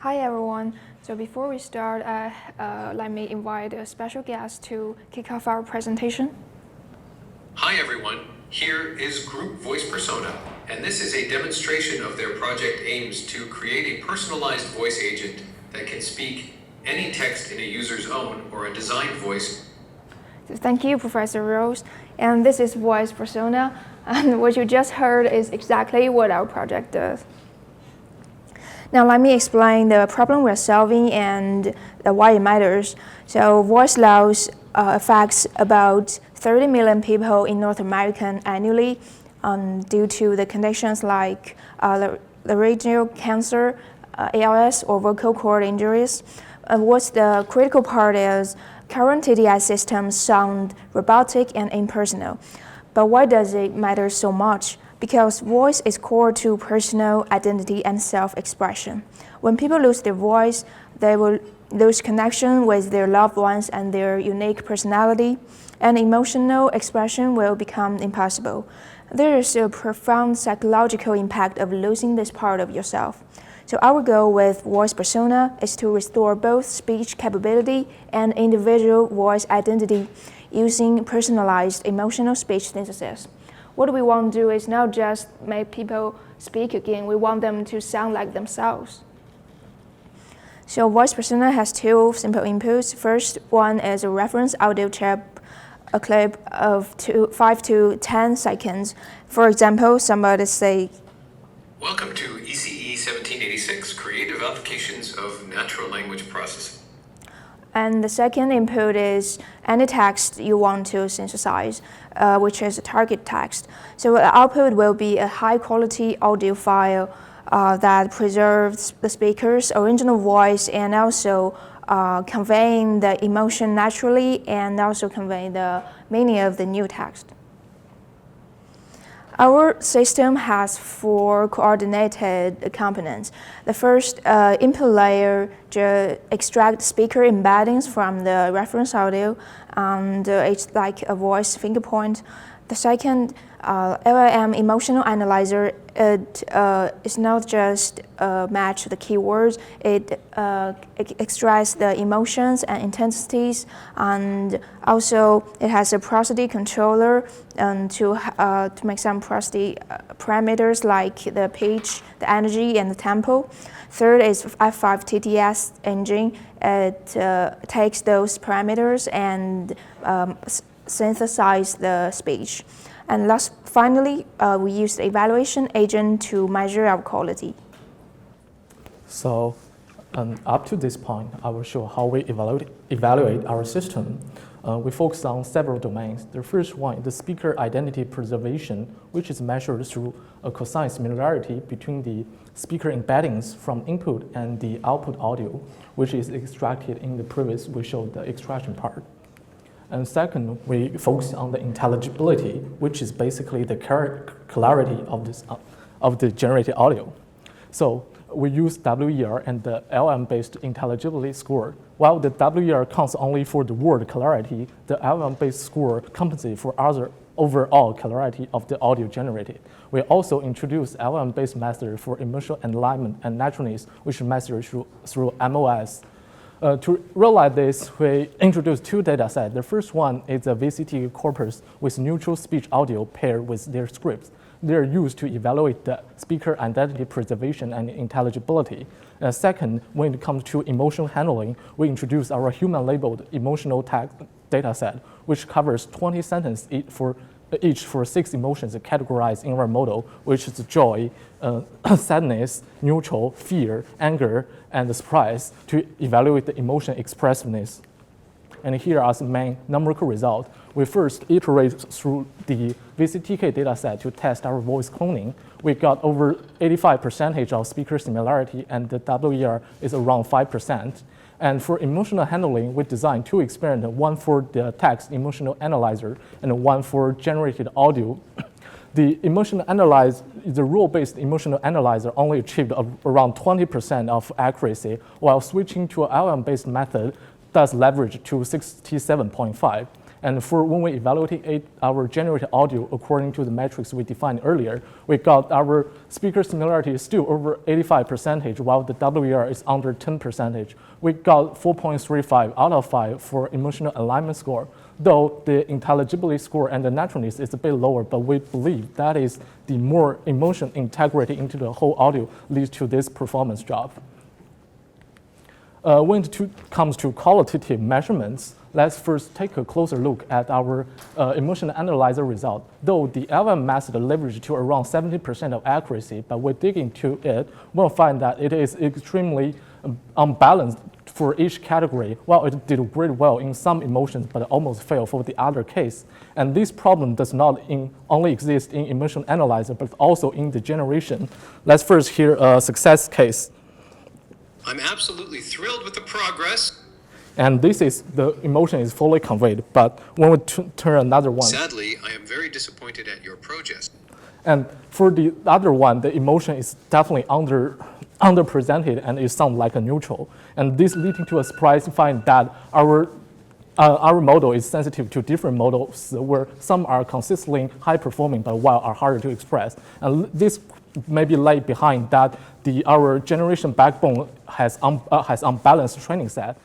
Hi everyone. So before we start, let me invite a special guest to kick off our presentation. Hi everyone. Here is Group VoicePersona, and this is a demonstration of their project aims to create a personalized voice agent that can speak any text in a user's own or a designed voice. So thank you, Professor Rose. And this is VoicePersona, and what you just heard is exactly what our project does. Now let me explain the problem we're solving and why it matters. So voice loss affects about 30 million people in North America annually due to the conditions like laryngeal cancer, ALS, or vocal cord injuries. What's the critical part is current TDI systems sound robotic and impersonal. But why does it matter so much? Because voice is core to personal identity and self-expression. When people lose their voice, they will lose connection with their loved ones and their unique personality, and emotional expression will become impossible. There is a profound psychological impact of losing this part of yourself. So our goal with VoicePersona is to restore both speech capability and individual voice identity using personalized emotional speech synthesis. What we want to do is not just make people speak again, we want them to sound like themselves. So VoicePersona has two simple inputs. First one is a reference audio chip, a clip of 5 to 10 seconds. For example, somebody say, Welcome to ECE 1786, Creative Applications of Natural Language Processing. And the second input is any text you want to synthesize, which is a target text. So the output will be a high-quality audio file that preserves the speaker's original voice and also conveying the emotion naturally and also conveying the meaning of the new text. Our system has 4 coordinated components. The first input layer extracts speaker embeddings from the reference audio, and it's like a voice finger point. The second LLM emotional analyzer, it is not just match the keywords, it extracts the emotions and intensities, and also it has a prosody controller to make some prosody parameters like the pitch, the energy, and the tempo. Third is F5 TTS engine. It takes those parameters and synthesize the speech. And finally, we use the evaluation agent to measure our quality. So up to this point, I will show how we evaluate our system. We focus on several domains. The first one is the speaker identity preservation, which is measured through a cosine similarity between the speaker embeddings from input and the output audio, which is extracted in the previous, we showed the extraction part. And second, we focus on the intelligibility, which is basically the clarity of the generated audio. So we use WER and the LM-based intelligibility score. While the WER counts only for the word clarity, the LM-based score compensates for other overall clarity of the audio generated. We also introduce LM-based method for emotional alignment and naturalness, which is measured through MOS. To realize this, we introduced 2 data sets. The first one is a VCT corpus with neutral speech audio paired with their scripts. They're used to evaluate the speaker identity preservation and intelligibility. Second, when it comes to emotional handling, we introduce our human-labeled emotional tag data set, which covers 20 sentences each for 6 emotions categorized in our model, which is joy, sadness, neutral, fear, anger, and surprise, to evaluate the emotion expressiveness. And here are the main numerical results. We first iterate through the VCTK dataset to test our voice cloning. We got over 85% of speaker similarity, and the WER is around 5%. And for emotional handling, we designed 2 experiments, one for the text emotional analyzer and one for generated audio. The rule-based emotional analyzer only achieved around 20% of accuracy, while switching to an LM-based method does leverage to 67.5%. And for when we evaluate our generated audio according to the metrics we defined earlier, we got our speaker similarity is still over 85%, while the WER is under 10%. We got 4.35 out of 5 for emotional alignment score, though the intelligibility score and the naturalness is a bit lower, but we believe that is the more emotion integrated into the whole audio leads to this performance drop. When it comes to qualitative measurements, let's first take a closer look at our emotion analyzer result. Though the LM method leveraged to around 70% of accuracy, but we dig into it, we'll find that it is extremely unbalanced for each category. While it did pretty well in some emotions, but almost failed for the other case. And this problem does not only exist in emotion analyzer, but also in the generation. Let's first hear a success case. I'm absolutely thrilled with the progress. And this is, the emotion is fully conveyed, but when we turn another one. Sadly, I am very disappointed at your progress. And for the other one, the emotion is definitely underrepresented and it sounds like a neutral. And this leading to a surprise find that our model is sensitive to different models where some are consistently high performing, but while are harder to express. And this maybe lay behind that our generation backbone has unbalanced training set.